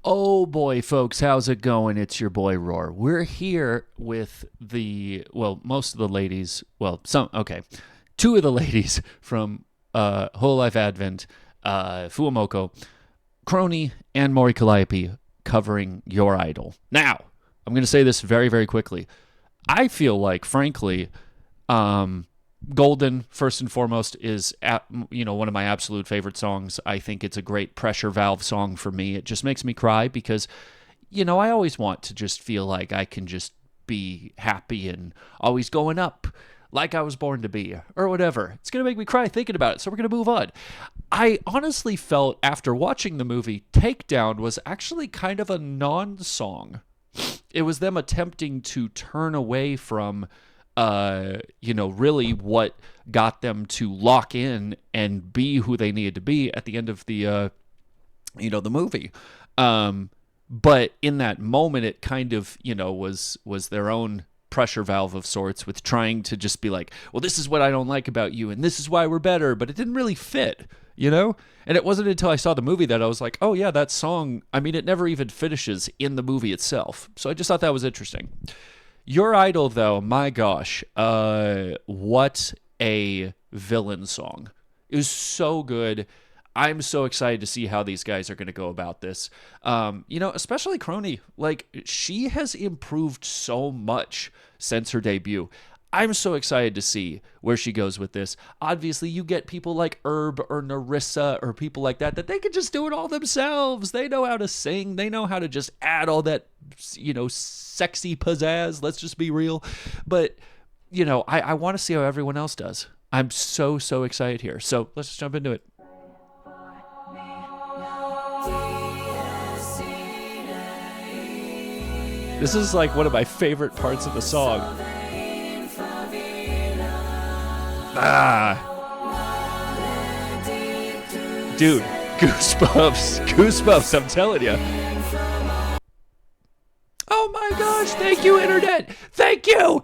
Oh boy, folks, how's it going? It's your boy Roar. We're here with most of the ladies, two of the ladies from Whole Life Advent, FUWAMOCO, Kronii, and Mori Calliope covering Your Idol. Now, I'm going to say this very, very quickly. I feel like, frankly, Golden, first and foremost, is one of my absolute favorite songs. I think it's a great pressure valve song for me. It just makes me cry because, I always want to just feel like I can just be happy and always going up like I was born to be or whatever. It's going to make me cry thinking about it, so we're going to move on. I honestly felt after watching the movie, Takedown was actually kind of a non-song. It was them attempting to turn away from really what got them to lock in and be who they needed to be at the end of the movie. But in that moment, it kind of, was their own pressure valve of sorts with trying to just be like, well, this is what I don't like about you, and this is why we're better, but it didn't really fit, And it wasn't until I saw the movie that I was like, oh yeah, that song, it never even finishes in the movie itself. So I just thought that was interesting. Your Idol, though, my gosh, what a villain song. It was so good. I'm so excited to see how these guys are going to go about this. Especially Kronii. Like, she has improved so much since her debut. I'm so excited to see where she goes with this. Obviously, you get people like Herb or Nerissa or people like that they can just do it all themselves. They know how to sing. They know how to just add all that, sexy pizzazz. Let's just be real. But, I want to see how everyone else does. I'm so, so excited here. So let's just jump into it. This is like one of my favorite parts of the song. Dude, goosebumps, I'm telling you. Oh my gosh, thank you, internet. Thank you.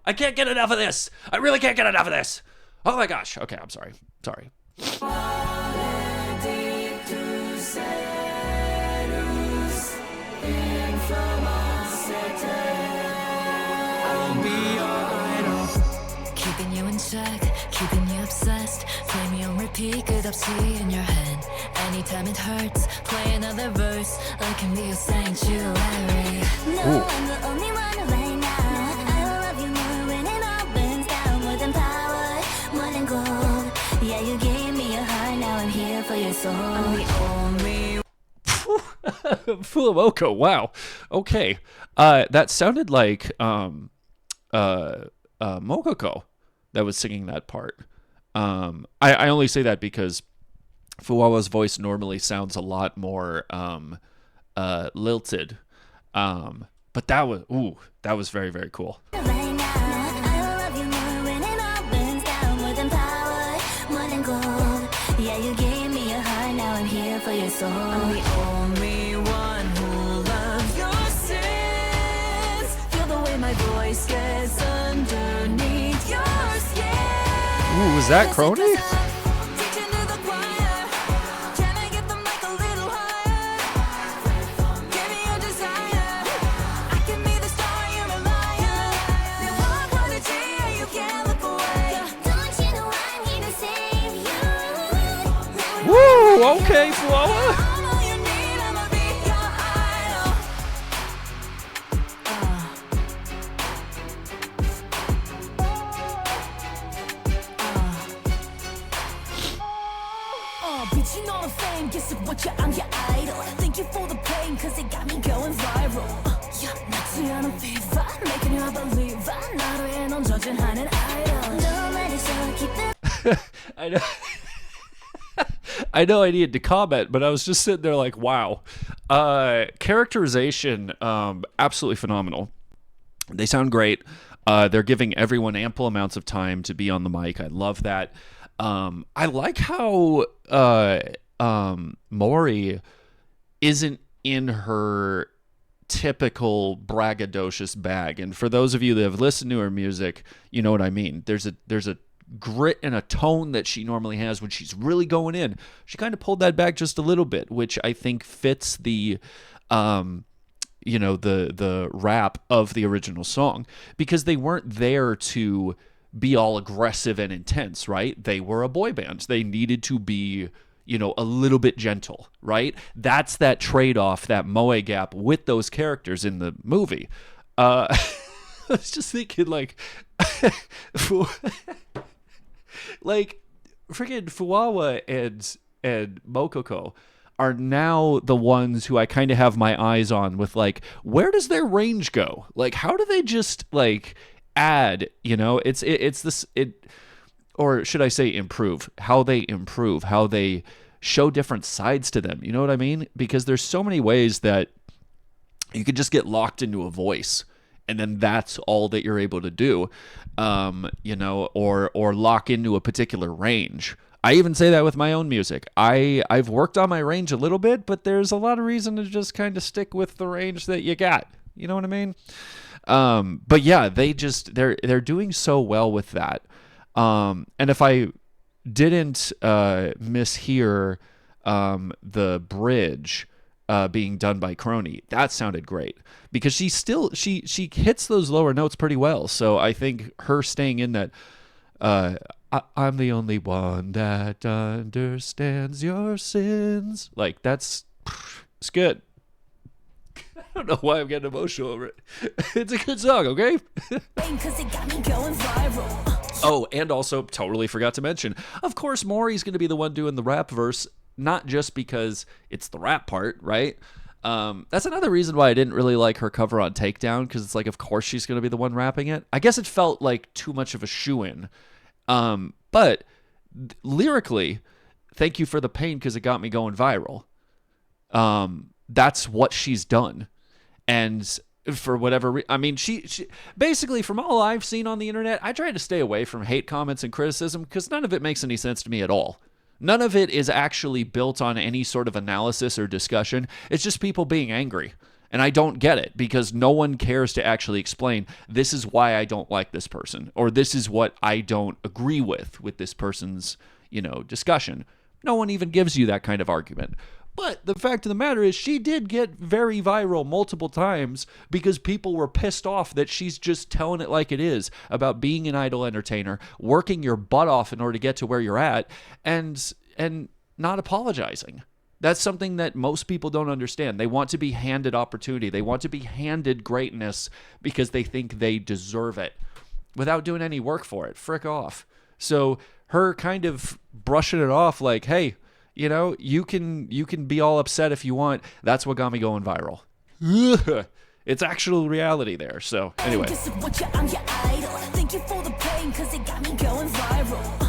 I can't get enough of this. I really can't get enough of this. Oh my gosh. Okay, I'm sorry. Keeping you in check, keeping you obsessed. Play me on repeat, good up in your head. Anytime it hurts, play another verse. I can be a sanctuary. No, I'm the only one right now. I will love you more when it all burns down. More than power, more than gold. Yeah, you gave me a heart, now I'm here for your soul. I'm the only FUWAMOCO, wow. Okay. That sounded like Mokoko that was singing that part. I only say that because Fuwawa's voice normally sounds a lot more lilted. But that was very, very cool. right now. I will love you more when it all burns down. More than power, more than gold. Yeah, you gave me a heart, now I'm here for your soul. I'm the only one who loves your sins. Feel the way my voice gets underneath your skin. Ooh, was that Kronii? Teaching to the choir. Can I get the mic a little higher? Give me your desire. I can be the star, you're a liar. You walk on the tree and you can't look away. Don't you know I'm here to save you? Woo, okay, Fuwawa. I'm all you need, I'ma be your idol. Bitching on a fame, guess what I'm your idol. Thank you for the pain, cause it got me going viral. Yeah, 낫지 않은 fever, making you a believer. 나로 인해 넌 전진하는 idol. Don't let it show, keep the I know. I know I needed to comment, but I was just sitting there like, wow. Characterization, absolutely phenomenal. They sound great. They're giving everyone ample amounts of time to be on the mic. I love that. I like how Mori isn't in her typical braggadocious bag. And for those of you that have listened to her music, you know what I mean. There's a grit and a tone that she normally has when she's really going in. She kind of pulled that back just a little bit, which I think fits the the rap of the original song, because they weren't there to be all aggressive and intense, right? They were a boy band. They needed to be, a little bit gentle, right? That's that trade-off, that moe gap with those characters in the movie. I was just thinking, like, like, freaking Fuwawa and Mokoko are now the ones who I kind of have my eyes on with, like, where does their range go? Like, how do they just, like, add, it's this, or should I say improve, how they show different sides to them. You know what I mean? Because there's so many ways that you could just get locked into a voice, and then that's all that you're able to do, or lock into a particular range. I even say that with my own music. I've worked on my range a little bit, but there's a lot of reason to just kind of stick with the range that you got. You know what I mean? But yeah, they're doing so well with that. And if I didn't mishear the bridge being done by Kronii, that sounded great, because she hits those lower notes pretty well. So I think her staying in that I'm the only one that understands your sins, like, it's good. I don't know why I'm getting emotional over it. It's a good song, okay? Oh, and also, totally forgot to mention, of course, Mori's going to be the one doing the rap verse, not just because it's the rap part, right? That's another reason why I didn't really like her cover on Takedown, because it's like, of course she's going to be the one rapping it. I guess it felt like too much of a shoo-in. But lyrically, Thank You for the Pain because it got me going viral. That's what she's done. And for whatever I mean, she basically, from all I've seen on the internet, I try to stay away from hate comments and criticism because none of it makes any sense to me at all. None of it is actually built on any sort of analysis or discussion. It's just people being angry. And I don't get it, because no one cares to actually explain, this is why I don't like this person, or this is what I don't agree with this person's, discussion. No one even gives you that kind of argument. But the fact of the matter is, she did get very viral multiple times because people were pissed off that she's just telling it like it is about being an idol entertainer, working your butt off in order to get to where you're at, and not apologizing. That's something that most people don't understand. They want to be handed opportunity. They want to be handed greatness because they think they deserve it without doing any work for it. Frick off. So her kind of brushing it off like, hey, you can be all upset if you want. That's what got me going viral. It's actual reality there. So anyway. Thank you for the pain because it got me going viral.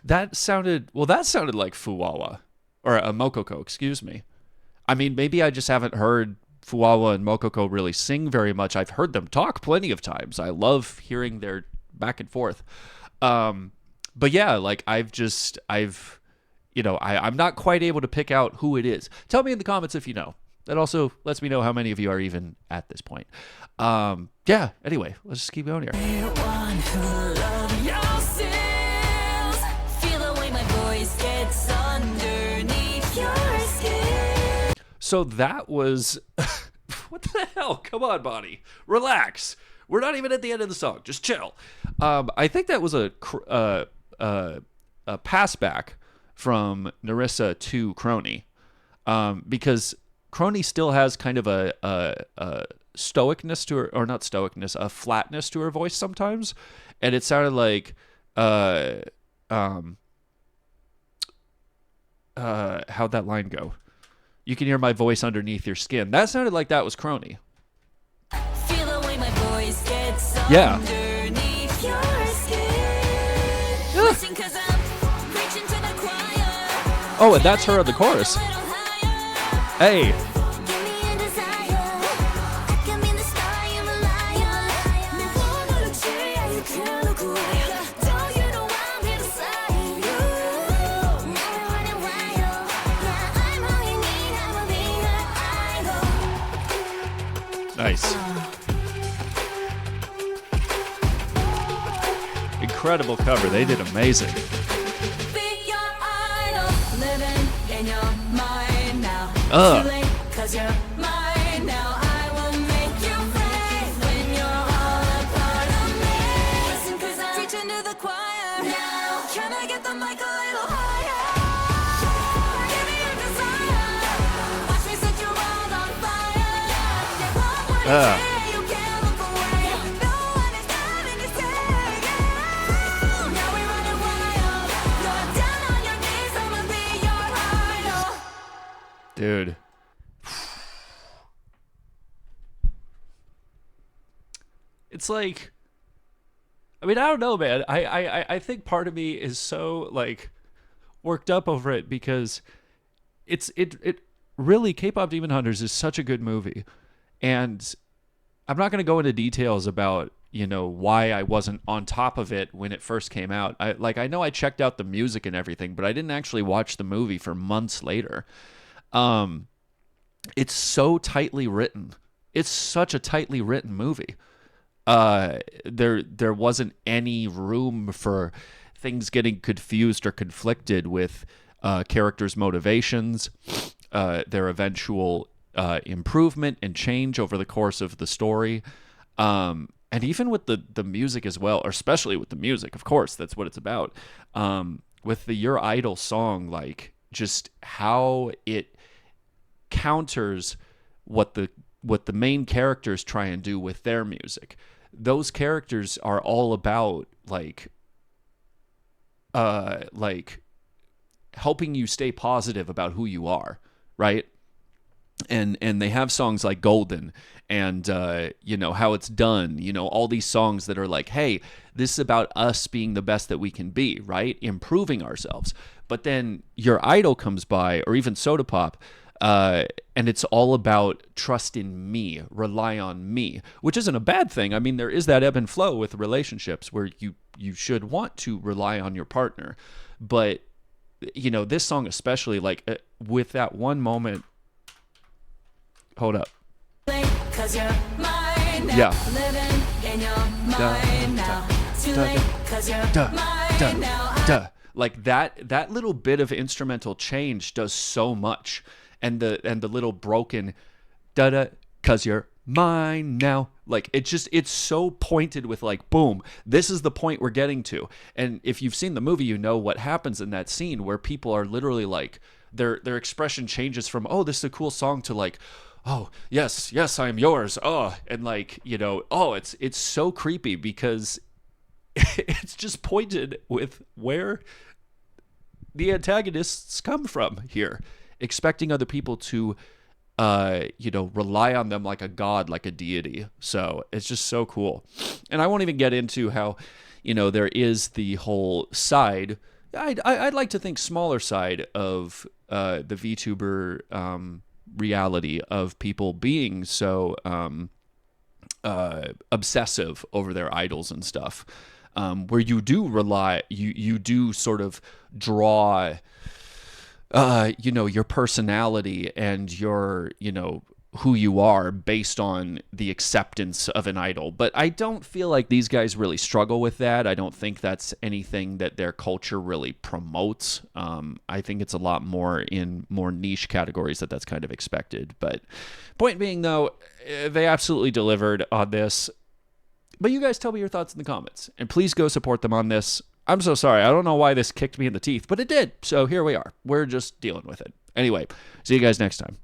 That sounded like Fuwawa, or Mokoko, excuse me. I mean, maybe I just haven't heard Fuwawa and Mokoko really sing very much. I've heard them talk plenty of times. I love hearing their back and forth. But yeah, like I'm not quite able to pick out who it is. Tell me in the comments if you know. That also lets me know how many of you are even at this point. Yeah, anyway, let's just keep going here. So that was... What the hell? Come on, Bonnie. Relax. We're not even at the end of the song. Just chill. I think that was a pass back from Nerissa to Kronii, because Kronii still has kind of a stoicness to her, or not stoicness, a flatness to her voice sometimes, and it sounded like how'd that line go? You can hear my voice underneath your skin. That sounded like that was Kronii. Feel the way my voice gets underneath your skin. Listen, 'cause I'm preaching to the choir. Oh, and that's her on the chorus. Hey. Nice. Incredible cover. They did amazing. Be your idol, living in your mind now. Ugh. Too late, 'cause you're mine now. I will make you brave when you're all a part of me. Listen, 'cause I'm reaching to the choir now. Can I get the mic a little higher? Give me your desire. Watch me set your world on fire. Get what I say, you can't look away. No one is having to say, yeah. Now we're running wild. You're down on your knees, I'ma be your idol. Dude. It's like, I mean, I don't know, man. I think part of me is so like worked up over it because it really, K-pop Demon Hunters is such a good movie, and I'm not going to go into details about, you know, why I wasn't on top of it when it first came out. I know I checked out the music and everything, but I didn't actually watch the movie for months later. It's so tightly written. It's such a tightly written movie. There wasn't any room for things getting confused or conflicted with characters' motivations, their eventual improvement and change over the course of the story, and even with the music as well, or especially with the music. Of course, that's what it's about. With the Your Idol song, like just how it counters what the main characters try and do with their music. Those characters are all about like helping you stay positive about who you are, right? And they have songs like Golden and you know, How It's Done, you know, all these songs that are like, hey, this is about us being the best that we can be, right? Improving ourselves. But then Your Idol comes by, or even Soda Pop, and it's all about trust in me, rely on me, which isn't a bad thing. I mean, there is that ebb and flow with relationships where you should want to rely on your partner. But, you know, this song especially, like with that one moment. Hold up. Cause you're mine now. Yeah. Living in your mind now. Too late, cause you're mine now. Like that little bit of instrumental change does so much. And the little broken da-da, cause you're mine now. Like it's so pointed with like, boom, this is the point we're getting to. And if you've seen the movie, you know what happens in that scene where people are literally like, their expression changes from, oh, this is a cool song, to like, oh, yes, I am yours. Oh, and like, you know, oh, it's so creepy because it's just pointed with where the antagonists come from here, expecting other people to, you know, rely on them like a god, like a deity. So it's just so cool. And I won't even get into how, you know, there is the whole side, I'd like to think smaller side of the VTuber reality of people being so obsessive over their idols and stuff, where you do rely, you do sort of draw, you know, your personality and your, you know, who you are based on the acceptance of an idol. But I don't feel like these guys really struggle with that. I don't think that's anything that their culture really promotes. I think it's a lot more in more niche categories that's kind of expected. But point being, though, they absolutely delivered on this. But you guys tell me your thoughts in the comments. And please go support them on this. I'm so sorry. I don't know why this kicked me in the teeth, but it did. So here we are. We're just dealing with it. Anyway, see you guys next time.